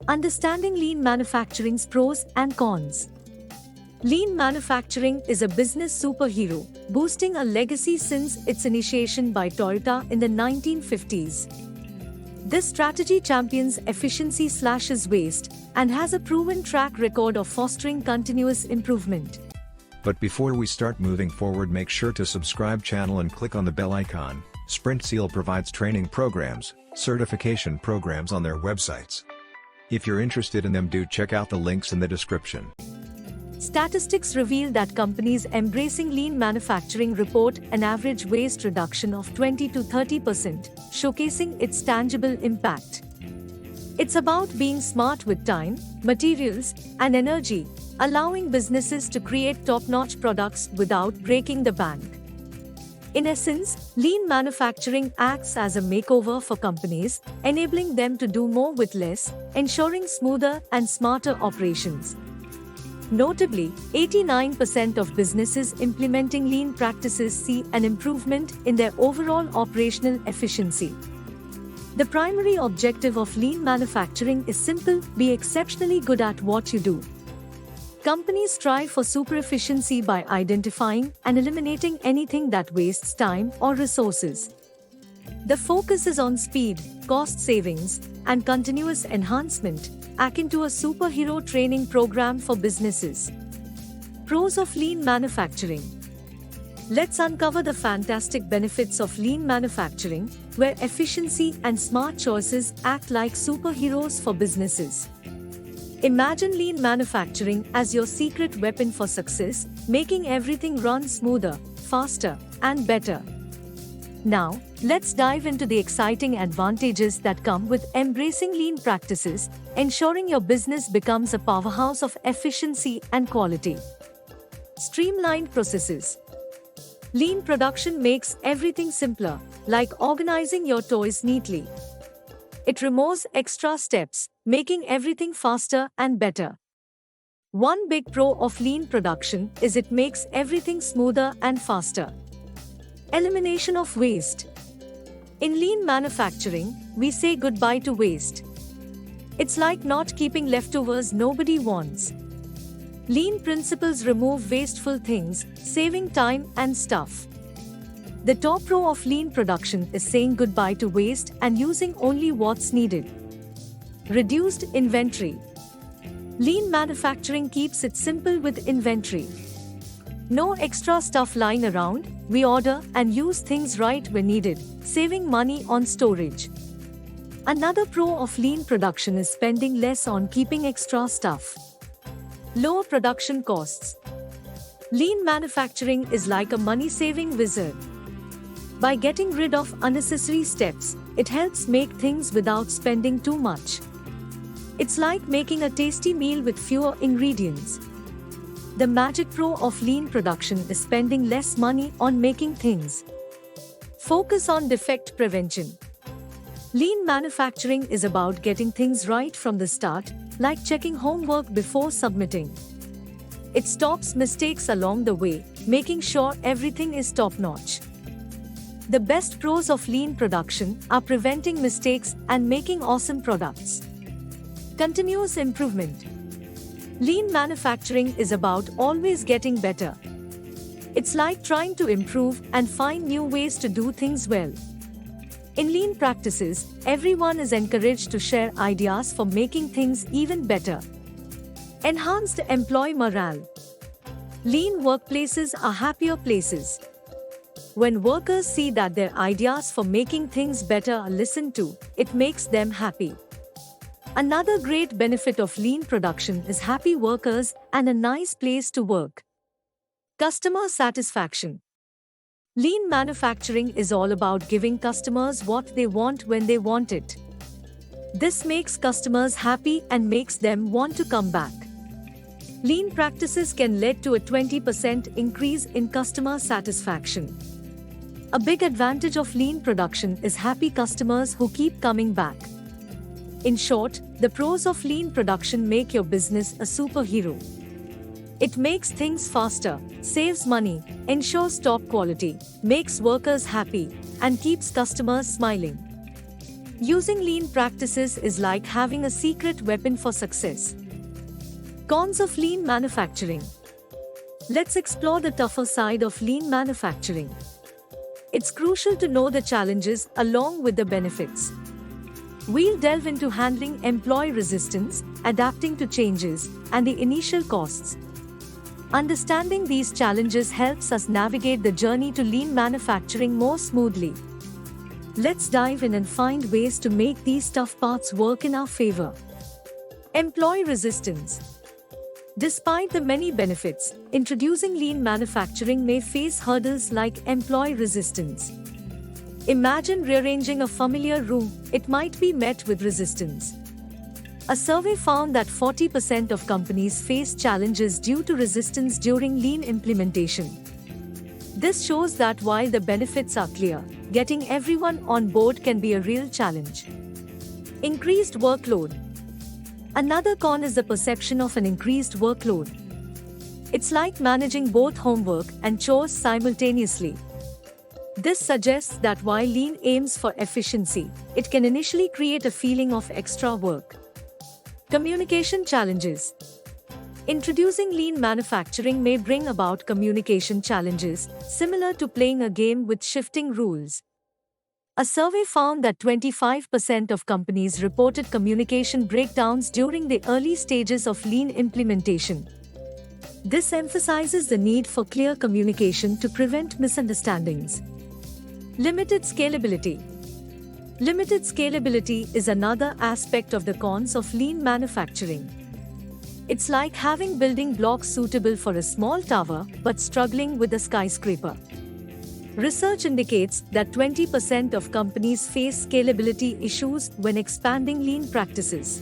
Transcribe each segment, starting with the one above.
Understanding lean manufacturing's pros and cons. Lean manufacturing is a business superhero, boasting a legacy since its initiation by Toyota in the 1950s. This strategy champions efficiency, slashes waste, and has a proven track record of fostering continuous improvement. But before we start moving forward, make sure to subscribe channel and click on the bell icon. Sprintzeal provides training programs, certification programs on their websites. If you're interested in them, do check out the links in the description. Statistics reveal that companies embracing lean manufacturing report an average waste reduction of 20 to 30%, showcasing its tangible impact. It's about being smart with time, materials, and energy, allowing businesses to create top-notch products without breaking the bank. In essence, lean manufacturing acts as a makeover for companies, enabling them to do more with less, ensuring smoother and smarter operations. Notably, 89% of businesses implementing lean practices see an improvement in their overall operational efficiency. The primary objective of lean manufacturing is simple: be exceptionally good at what you do. Companies strive for super efficiency by identifying and eliminating anything that wastes time or resources. The focus is on speed, cost savings, and continuous enhancement, akin to a superhero training program for businesses. Pros of lean manufacturing. Let's uncover the fantastic benefits of lean manufacturing, where efficiency and smart choices act like superheroes for businesses. Imagine lean manufacturing as your secret weapon for success, making everything run smoother, faster, and better. Now, let's dive into the exciting advantages that come with embracing lean practices, ensuring your business becomes a powerhouse of efficiency and quality. Streamlined processes. Lean production makes everything simpler, like organizing your toys neatly. It removes extra steps, making everything faster and better. One big pro of lean production is it makes everything smoother and faster. Elimination of waste. In lean manufacturing, we say goodbye to waste. It's like not keeping leftovers nobody wants. Lean principles remove wasteful things, saving time and stuff. The top pro of lean production is saying goodbye to waste and using only what's needed. Reduced inventory. Lean manufacturing keeps it simple with inventory. No extra stuff lying around, we order and use things right when needed, saving money on storage. Another pro of lean production is spending less on keeping extra stuff. Lower production costs. Lean manufacturing is like a money-saving wizard. By getting rid of unnecessary steps, it helps make things without spending too much. It's like making a tasty meal with fewer ingredients. The magic pro of lean production is spending less money on making things. Focus on defect prevention. Lean manufacturing is about getting things right from the start, like checking homework before submitting. It stops mistakes along the way, making sure everything is top-notch. The best pros of lean production are preventing mistakes and making awesome products. Continuous improvement. Lean manufacturing is about always getting better. It's like trying to improve and find new ways to do things well. In lean practices, everyone is encouraged to share ideas for making things even better. Enhanced employee morale. Lean workplaces are happier places. When workers see that their ideas for making things better are listened to, it makes them happy. Another great benefit of lean production is happy workers and a nice place to work. Customer satisfaction. Lean manufacturing is all about giving customers what they want when they want it. This makes customers happy and makes them want to come back. Lean practices can lead to a 20% increase in customer satisfaction. A big advantage of lean production is happy customers who keep coming back. In short, the pros of lean production make your business a superhero. It makes things faster, saves money, ensures top quality, makes workers happy, and keeps customers smiling. Using lean practices is like having a secret weapon for success. Cons of lean manufacturing. Let's explore the tougher side of lean manufacturing. It's crucial to know the challenges along with the benefits. We'll delve into handling employee resistance, adapting to changes, and the initial costs. Understanding these challenges helps us navigate the journey to lean manufacturing more smoothly. Let's dive in and find ways to make these tough parts work in our favor. Employee resistance. Despite the many benefits, introducing lean manufacturing may face hurdles like employee resistance. Imagine rearranging a familiar room, it might be met with resistance. A survey found that 40% of companies face challenges due to resistance during lean implementation. This shows that while the benefits are clear, getting everyone on board can be a real challenge. Increased workload. Another con is the perception of an increased workload. It's like managing both homework and chores simultaneously. This suggests that while lean aims for efficiency, it can initially create a feeling of extra work. Communication challenges. Introducing lean manufacturing may bring about communication challenges, similar to playing a game with shifting rules. A survey found that 25% of companies reported communication breakdowns during the early stages of lean implementation. This emphasizes the need for clear communication to prevent misunderstandings. Limited scalability. Limited scalability is another aspect of the cons of lean manufacturing. It's like having building blocks suitable for a small tower but struggling with a skyscraper. Research indicates that 20% of companies face scalability issues when expanding lean practices.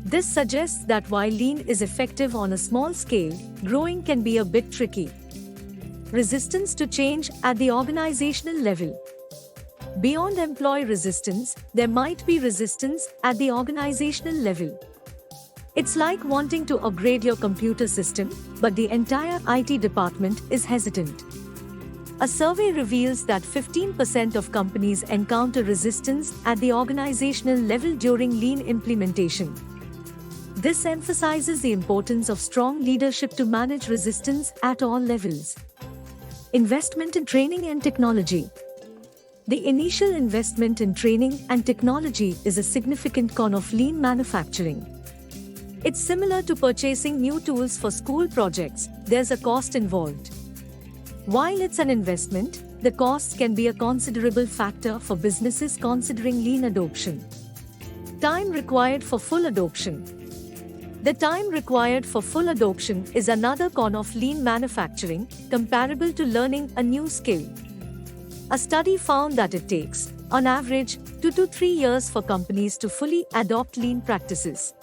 This suggests that while lean is effective on a small scale, growing can be a bit tricky. Resistance to change at the organizational level. Beyond employee resistance, there might be resistance at the organizational level. It's like wanting to upgrade your computer system, but the entire IT department is hesitant. A survey reveals that 15% of companies encounter resistance at the organizational level during lean implementation. This emphasizes the importance of strong leadership to manage resistance at all levels. Investment in training and technology. The initial investment in training and technology is a significant con of lean manufacturing. It's similar to purchasing new tools for school projects, there's a cost involved. While it's an investment, the costs can be a considerable factor for businesses considering lean adoption. Time required for full adoption. The time required for full adoption is another con of lean manufacturing, comparable to learning a new skill. A study found that it takes, on average, 2 to 3 years for companies to fully adopt lean practices.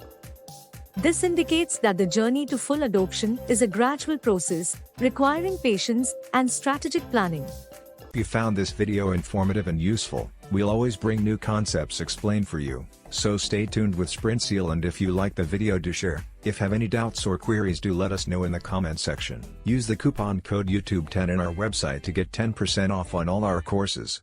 This indicates that the journey to full adoption is a gradual process, requiring patience and strategic planning. If you found this video informative and useful, we'll always bring new concepts explained for you, so stay tuned with Sprintzeal, and if you like the video, do share. If have any doubts or queries, do let us know in the comment section. Use the coupon code YouTube10 in our website to get 10% off on all our courses.